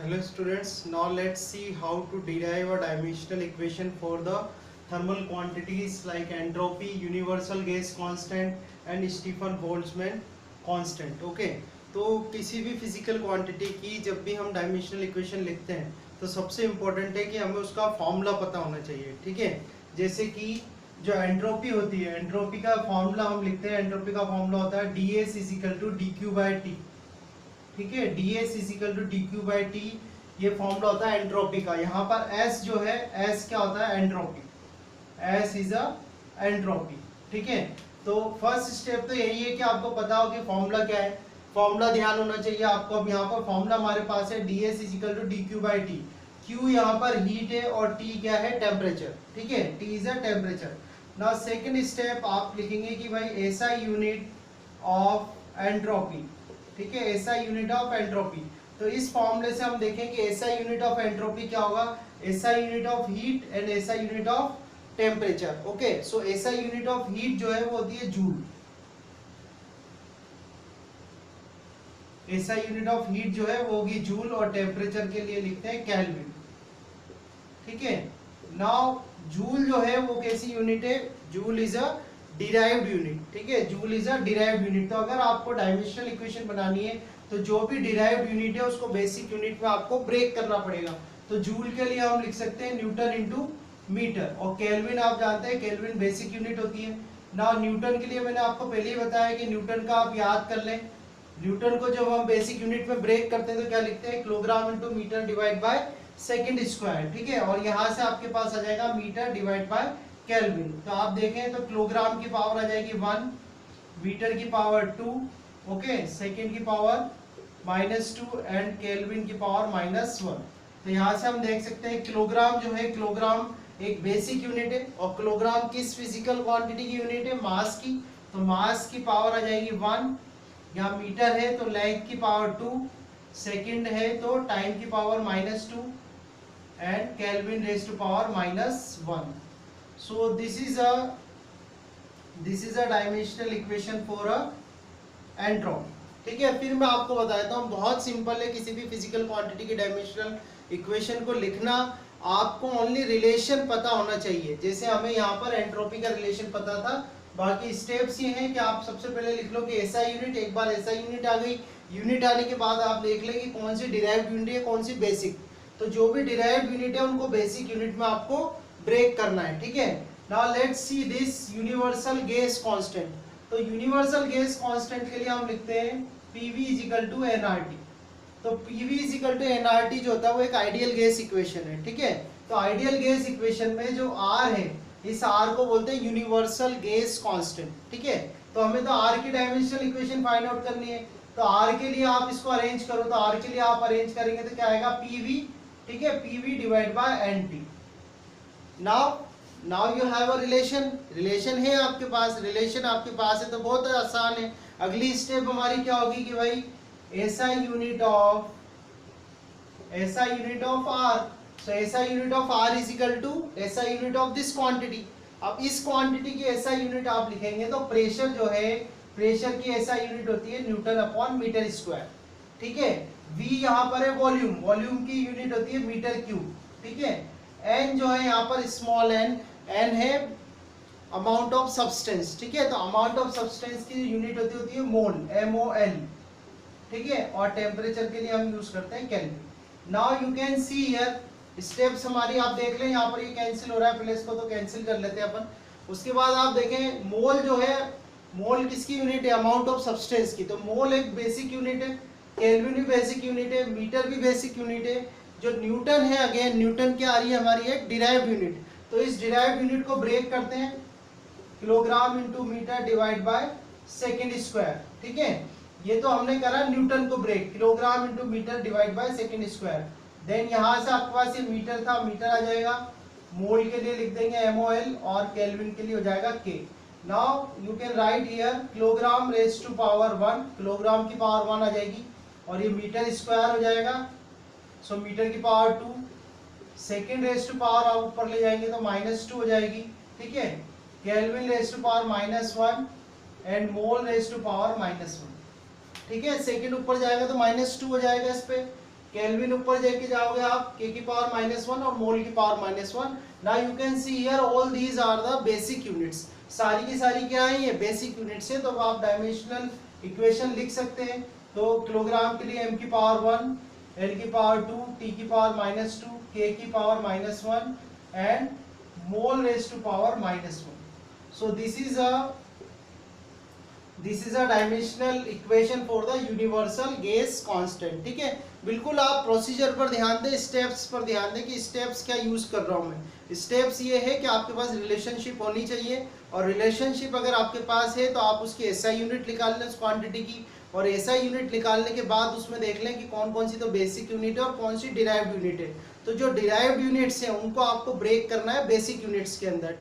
Hello students, now let's see how to derive a dimensional equation for the thermal quantities like entropy, universal gas constant and Stefan Boltzmann constant. Okay, तो किसी भी physical quantity की जब भी हम dimensional equation लिखते हैं तो सबसे इम्पोर्टेंट है कि हमें उसका फॉर्मूला पता होना चाहिए। ठीक है, जैसे कि जो एंट्रोपी होती है, एंट्रोपी का फॉर्मूला हम लिखते हैं, एंट्रोपी का फॉर्मूला होता है ds is equal to d q by t. ठीक है, ds is equal to d q by t, ये फॉर्मूला होता है एंट्रोपी का। यहाँ पर s जो है, s क्या होता है, entropy, s is a entropy. ठीक है, तो फर्स्ट स्टेप तो यही है कि आपको पता हो कि फॉर्मूला क्या है, फॉर्मूला ध्यान होना चाहिए आपको। अब यहाँ पर फॉर्मूला हमारे पास है ds is equal to d q by t. q यहाँ पर हीट है और t क्या है, टेम्परेचर। ठीक है, t is a temperature. Now second step आप लिखेंगे कि भाई SI यूनिट ऑफ एंट्रोपी। ठीक है, SI यूनिट ऑफ एंट्रोपी। तो इस फॉर्मूले से हम देखें कि SI यूनिट ऑफ एंट्रोपी क्या होगा, SI unit of heat and SI unit of temperature. Okay, so SI unit of heat जो है वो होती है joule. SI unit of heat जो है वो होगी जूल और टेम्परेचर के लिए लिखते हैं केल्विन। ठीक है, नाउ जूल जो है वो कैसी यूनिट है, joule is a derived unit. ठीक है, joule is a derived unit. तो अगर आपको डायमेंशनल इक्वेशन बनानी है तो जो भी डिराइव्ड यूनिट है उसको बेसिक यूनिट में आपको ब्रेक करना पड़ेगा। तो जूल के लिए हम लिख सकते हैं न्यूटन इंटू मीटर, और केल्विन आप जानते हैं केल्विन बेसिक यूनिट होती है ना। न्यूटन के लिए मैंने आपको पहले ही बताया कि न्यूटन का आप याद कर लें। न्यूटन को जब हम बेसिक यूनिट में ब्रेक करते हैं तो क्या लिखते हैं, kilogram into metre divide by second square. ठीक है, और यहाँ से आपके पास आ जाएगा मीटर डिवाइड बाय केल्विन। तो आप देखें तो किलोग्राम की पावर आ जाएगी 1, मीटर की पावर 2, ओके, सेकंड की पावर -2 एंड केल्विन की पावर -1। तो यहाँ से हम देख सकते हैं किलोग्राम जो है, किलोग्राम एक बेसिक यूनिट है, और किलोग्राम किस फिजिकल क्वांटिटी की यूनिट है, मास की। तो मास की पावर आ जाएगी 1, यहाँ मीटर है तो लेंथ की पावर 2, सेकंड है तो टाइम की power -2 and kelvin raise to power -1। So this is a dimensional equation for a entropy. ठीक है, फिर मैं आपको बताता हूँ, बहुत सिंपल है किसी भी फिजिकल क्वांटिटी की डायमेंशनल इक्वेशन को लिखना। आपको ओनली रिलेशन पता होना चाहिए, जैसे हमें यहाँ पर एंट्रोपी का रिलेशन पता था। बाकी स्टेप्स ये हैं कि आप सबसे पहले लिख लो कि SI यूनिट, एक बार SI यूनिट आ गई, यूनिट आने के बाद आप देख लें कि कौन सी डिराइव्ड यूनिट है कौन सी बेसिक। तो जो भी डिराइव्ड यूनिट है उनको बेसिक यूनिट में आपको ब्रेक करना है। ठीक है, now let's see this universal gas constant. तो यूनिवर्सल गैस कांस्टेंट के लिए हम लिखते हैं PV is equal to nRT। तो PV is equal to nRT जो होता है वो एक आइडियल गैस इक्वेशन है। ठीक है, तो आइडियल गैस इक्वेशन में जो R है, इस R को बोलते हैं यूनिवर्सल गैस कांस्टेंट। ठीक है, तो हमें तो R की डायमेंशनल इक्वेशन फाइंड आउट करनी है। तो R के लिए आप इसको अरेंज करो, तो R के लिए आप अरेंज करेंगे तो क्या आएगा, PV। ठीक है, PV divide by NT। Now you have a relation है आपके पास, रिलेशन आपके पास है तो बहुत आसान है। अगली स्टेप हमारी क्या होगी कि भाई SI unit of R। So SI unit of R is equal to SI unit of this quantity. अब इस क्वांटिटी की SI यूनिट आप लिखेंगे तो प्रेशर जो है, प्रेशर की SI यूनिट होती है न्यूटन अपॉन मीटर स्क्वायर। ठीक है, V यहाँ पर है वॉल्यूम, वॉल्यूम की यूनिट होती है मीटर क्यूब। ठीक है, N जो है यहाँ पर स्मॉल n है अमाउंट ऑफ सब्सटेंस। ठीक है, तो अमाउंट ऑफ सब्सटेंस की यूनिट होती है मोल, MOL। ठीक है, और टेम्परेचर के लिए हम यूज करते हैं kelvin. Now you can see here steps हमारी आप देख लें, यहाँ पर ये कैंसिल हो रहा है, पहले इसको तो कैंसिल कर लेते हैं अपन। उसके बाद आप देखें मोल जो है, मोल किसकी यूनिट है, अमाउंट ऑफ सब्सटेंस की। तो मोल एक बेसिक यूनिट है, केल्विन भी बेसिक यूनिट है, मीटर भी बेसिक यूनिट है। जो न्यूटन है, अगेन न्यूटन क्या आ रही है हमारी, एक डिराइव्ड यूनिट। तो इस डिराइव्ड यूनिट को ब्रेक करते हैं, kilogram into metre divide by second square. ठीक है, ये तो हमने करा न्यूटन को break, kilogram into metre divide by second square. Then यहाँ से आपके पास ये मीटर था, मीटर आ जाएगा, मोल के लिए लिख देंगे MOL और केल्विन के लिए हो जाएगा K। Now you can write here kilogram raise to power 1, kilogram की पावर 1 आ जाएगी, और ये मीटर स्क्वायर हो जाएगा। सो मीटर की power 2, second raise to power आप ऊपर ले जाएंगे तो -2 हो जाएगी। ठीक है, kelvin raise to power -1 and mole raise to power -1। ठीक है, सेकेंड ऊपर जाएगा तो -2 हो जाएगा इस पे। केल्विन ऊपर लेके जाओगे आप k की पावर -1 और मोल की power -1. Now you can see here all these are the basic units. सारी की सारी क्या है, ये बेसिक यूनिट्स है. तो आप डायमेंशनल इक्वेशन लिख सकते हैं. तो किलोग्राम के लिए m की पावर 1, l की पावर 2, t की पावर -2, k की power -1 and mole raise to power -1. So this is a dimensional equation for the universal gas constant. ठीक है, बिल्कुल आप प्रोसीजर पर ध्यान दें, स्टेप्स पर ध्यान दें कि स्टेप्स क्या यूज कर रहा हूं मैं. स्टेप्स ये है कि आपके पास रिलेशनशिप होनी चाहिए, और रिलेशनशिप अगर आपके पास है तो आप उसकी एसआई यूनिट निकाल लें उस क्वांटिटी की, और एसआई यूनिट निकालने के बाद उसमें देख लें कि कौन कौन सी तो बेसिक यूनिट है और कौन सी डिराइव्ड यूनिट है. तो जो डिराइव्ड यूनिट्स हैं उनको आपको ब्रेक करना है बेसिक यूनिट्स के अंदर.